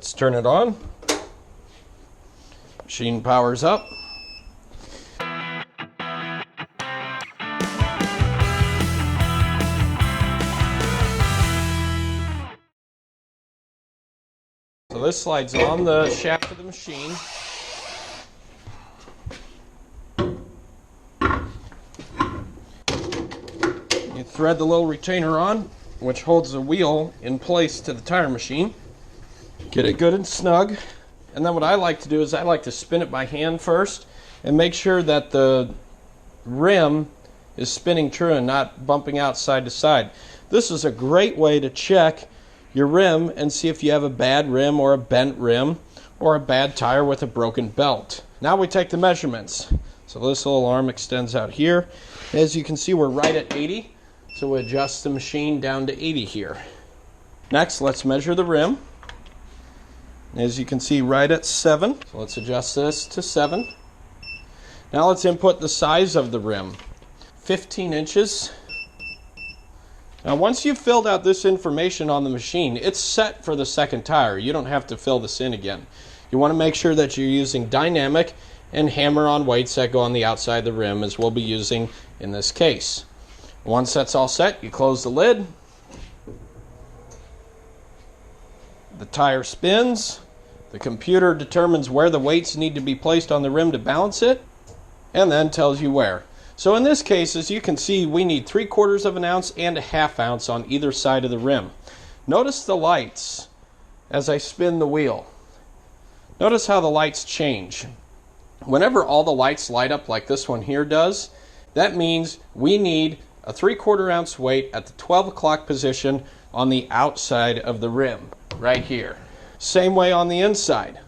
Let's turn it on. Machine powers up. So this slides on the shaft of the machine. You thread the little retainer on, which holds the wheel in place to the tire machine. Get it good and snug. And then what I like to do is I like to spin it by hand first and make sure that the rim is spinning true and not bumping out side to side. This is a great way to check your rim and see if you have a bad rim or a bent rim or a bad tire with a broken belt. Now we take the measurements. So this little arm extends out here. As you can see, we're right at 80. So we adjust the machine down to 80 here. Next, let's measure the rim. As you can see, right at 7. So let's adjust this to 7. Now let's input the size of the rim. 15 inches. Now once you've filled out this information on the machine, it's set for the second tire. You don't have to fill this in again. You want to make sure that you're using dynamic and hammer-on weights that go on the outside of the rim, as we'll be using in this case. Once that's all set, you close the lid. The tire spins. The computer determines where the weights need to be placed on the rim to balance it, and then tells you where. So in this case, as you can see, we need 3/4 of an ounce and a 1/2 ounce on either side of the rim. Notice the lights as I spin the wheel. Notice how the lights change. Whenever all the lights light up like this one here does, that means we need a 3/4 ounce weight at the 12 o'clock position on the outside of the rim, right here. Same way on the inside.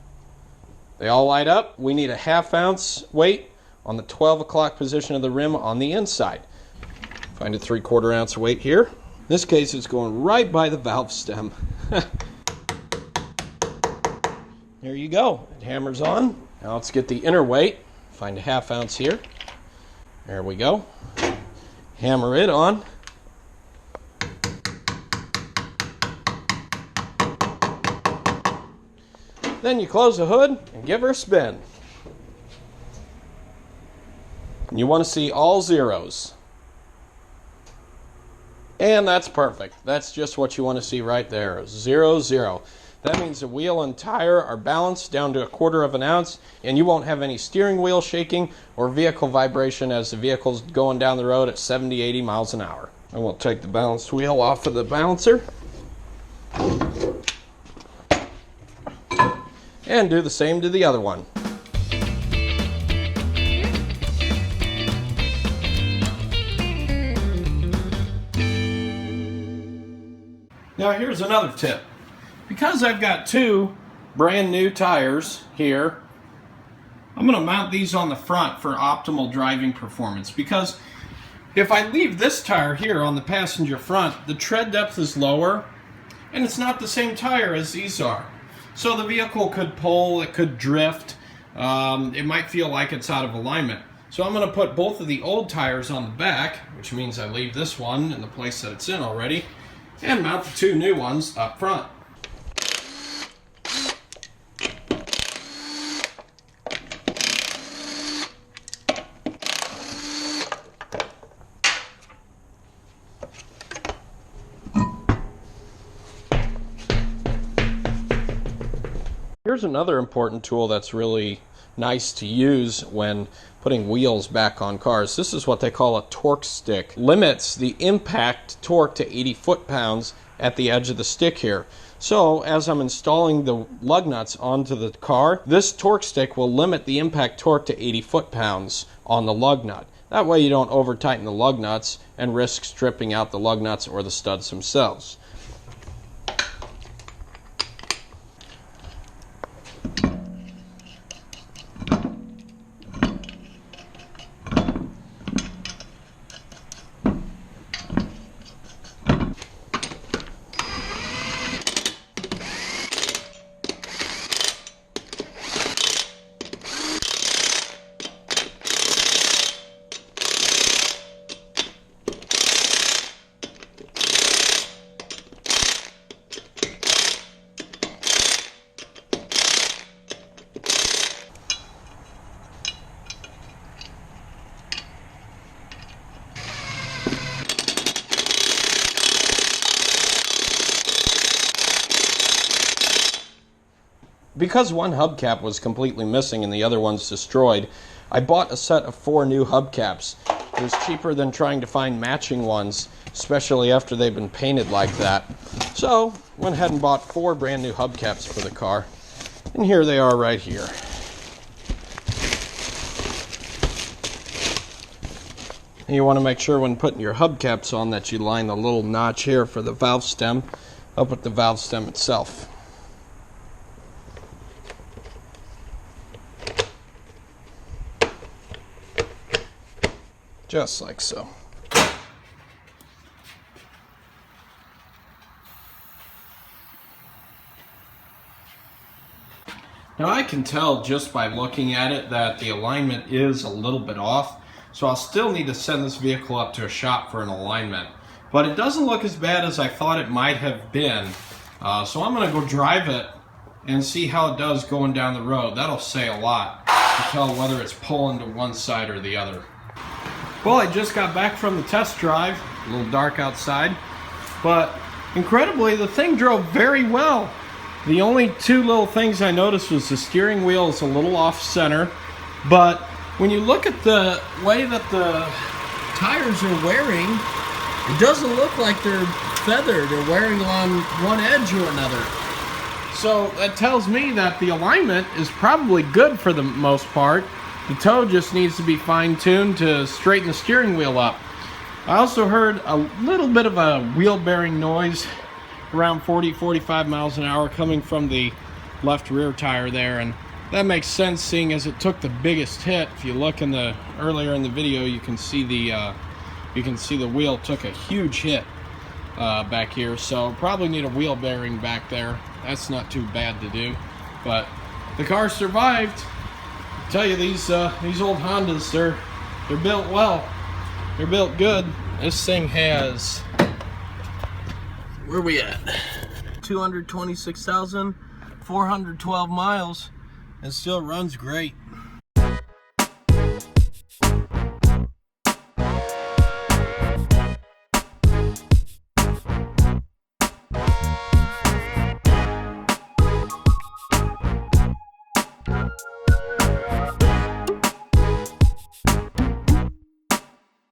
They all light up. We need a 1/2 ounce weight on the 12 o'clock position of the rim on the inside. Find a 3/4 ounce weight here. In this case, it's going right by the valve stem. There you go. It hammers on. Now let's get the inner weight. Find a 1/2 ounce here. There we go. Hammer it on. Then you close the hood and give her a spin. You want to see all zeros. And that's perfect. That's just what you want to see right there. 0, 0. That means the wheel and tire are balanced down to 1/4 of an ounce, and you won't have any steering wheel shaking or vehicle vibration as the vehicle's going down the road at 70, 80 miles an hour. And we'll take the balanced wheel off of the balancer and do the same to the other one. Now here's another tip. Because I've got 2 brand new tires here, I'm going to mount these on the front for optimal driving performance, because if I leave this tire here on the passenger front, the tread depth is lower and it's not the same tire as these are. So the vehicle could pull, it could drift, it might feel like it's out of alignment. So I'm going to put both of the old tires on the back, which means I leave this one in the place that it's in already, and mount the 2 new ones up front. Here's another important tool that's really nice to use when putting wheels back on cars. This is what they call a torque stick. Limits the impact torque to 80 foot-pounds at the edge of the stick here. So as I'm installing the lug nuts onto the car, this torque stick will limit the impact torque to 80 foot-pounds on the lug nut. That way you don't over-tighten the lug nuts and risk stripping out the lug nuts or the studs themselves. because one hubcap was completely missing and the other one's destroyed, I bought a set of 4 new hubcaps. It was cheaper than trying to find matching ones, especially after they've been painted like that. So, went ahead and bought 4 brand new hubcaps for the car. And here they are right here. And you want to make sure when putting your hubcaps on that you line the little notch here for the valve stem up with the valve stem itself. Just like so. Now I can tell just by looking at it that the alignment is a little bit off, so I'll still need to send this vehicle up to a shop for an alignment. But it doesn't look as bad as I thought it might have been, so I'm going to go drive it and see how it does going down the road. That'll say a lot to tell whether it's pulling to one side or the other. Well, I just got back from the test drive, a little dark outside, but incredibly the thing drove very well. The only 2 little things I noticed was the steering wheel is a little off center, but when you look at the way that the tires are wearing, it doesn't look like they're feathered or wearing on one edge or another. So that tells me that the alignment is probably good for the most part. The toe just needs to be fine-tuned to straighten the steering wheel up. I also heard a little bit of a wheel bearing noise around 40-45 miles an hour coming from the left rear tire there, and that makes sense seeing as it took the biggest hit. If you look in the earlier in the video, you can see the wheel took a huge hit back here, so probably need a wheel bearing back there. That's not too bad to do, but the car survived. I tell you, these old Hondas, they're built well. They're built good. This thing has, where are we at? 226,412 miles and still runs great.